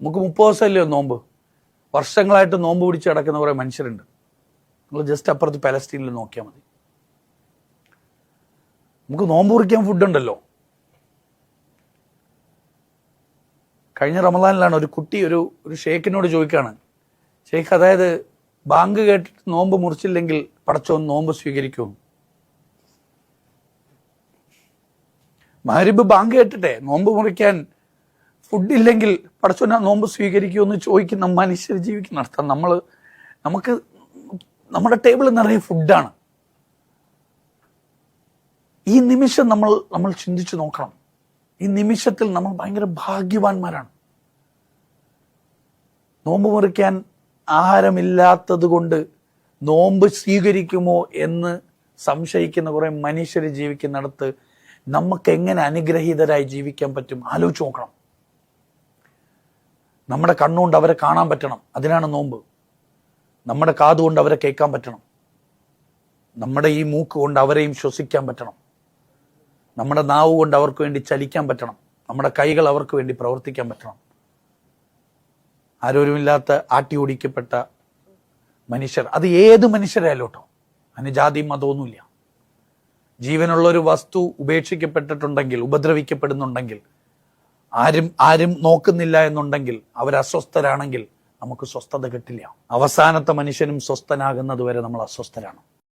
നമുക്ക് 30 ദിവസമല്ലേ നോമ്പ്. വർഷങ്ങളായിട്ട് നോമ്പ് പിടിച്ച് കിടക്കുന്ന കുറേ മനുഷ്യരുണ്ട്. നിങ്ങൾ ജസ്റ്റ് അപ്പുറത്ത് പാലസ്തീനിൽ നോക്കിയാൽ മതി. നമുക്ക് നോമ്പ് കുറിക്കാൻ ഫുഡുണ്ടല്ലോ. കഴിഞ്ഞ റമദാനിലാണ് ഒരു കുട്ടി ഒരു ഷേഖിനോട് ചോദിക്കുകയാണ്, ഷേഖ്, അതായത് ബാങ്ക് കേട്ടിട്ട് നോമ്പ് മുറിച്ചില്ലെങ്കിൽ പടച്ചോൻ നോമ്പ് സ്വീകരിക്കുമോ? മഗ്‌രിബ് ബാങ്ക് കേട്ടിട്ടെ നോമ്പ് മുറിക്കാൻ ഫുഡില്ലെങ്കിൽ പടച്ചോൻ നോമ്പ് സ്വീകരിക്കുമെന്ന് ചോദിക്കുന്ന മനുഷ്യർ ജീവിക്കുന്ന അർത്ഥം നമുക്ക് നമ്മുടെ ടേബിൾ നിറയെ ഫുഡാണ്. ഈ നിമിഷം നമ്മൾ ചിന്തിച്ചു നോക്കണം. ഈ നിമിഷത്തിൽ നമ്മൾ ഭയങ്കര ഭാഗ്യവാന്മാരാണ്. നോമ്പ് മുറിക്കാൻ ആഹാരമില്ലാത്തത് കൊണ്ട് നോമ്പ് സ്വീകരിക്കുമോ എന്ന് സംശയിക്കുന്ന കുറെ മനുഷ്യർ ജീവിക്കുന്നിടത്ത് നമുക്ക് എങ്ങനെ അനുഗ്രഹീതരായി ജീവിക്കാൻ പറ്റും? ആലോചിച്ച് നോക്കണം. നമ്മുടെ കണ്ണുകൊണ്ട് അവരെ കാണാൻ പറ്റണം, അതിനാണ് നോമ്പ്. നമ്മുടെ കാതുകൊണ്ട് അവരെ കേൾക്കാൻ പറ്റണം, നമ്മുടെ ഈ മൂക്ക് കൊണ്ട് അവരെയും ശ്വസിക്കാൻ പറ്റണം, നമ്മുടെ നാവ് കൊണ്ട് അവർക്ക് വേണ്ടി ചലിക്കാൻ പറ്റണം, നമ്മുടെ കൈകൾ അവർക്ക് വേണ്ടി പ്രവർത്തിക്കാൻ പറ്റണം. ആരോരുമില്ലാത്ത ആട്ടി ഓടിക്കപ്പെട്ട മനുഷ്യർ, അത് ഏത് മനുഷ്യരായാലും കേട്ടോ, അതിന് ജാതിയും മതമൊന്നുമില്ല. ജീവനുള്ള ഒരു വസ്തു ഉപേക്ഷിക്കപ്പെട്ടിട്ടുണ്ടെങ്കിൽ, ഉപദ്രവിക്കപ്പെടുന്നുണ്ടെങ്കിൽ, ആരും നോക്കുന്നില്ല എന്നുണ്ടെങ്കിൽ, അവരസ്വസ്ഥരാണെങ്കിൽ നമുക്ക് സ്വസ്ഥത കിട്ടില്ല. അവസാനത്തെ മനുഷ്യനും സ്വസ്ഥനാകുന്നത് വരെ നമ്മൾ അസ്വസ്ഥരാണ്.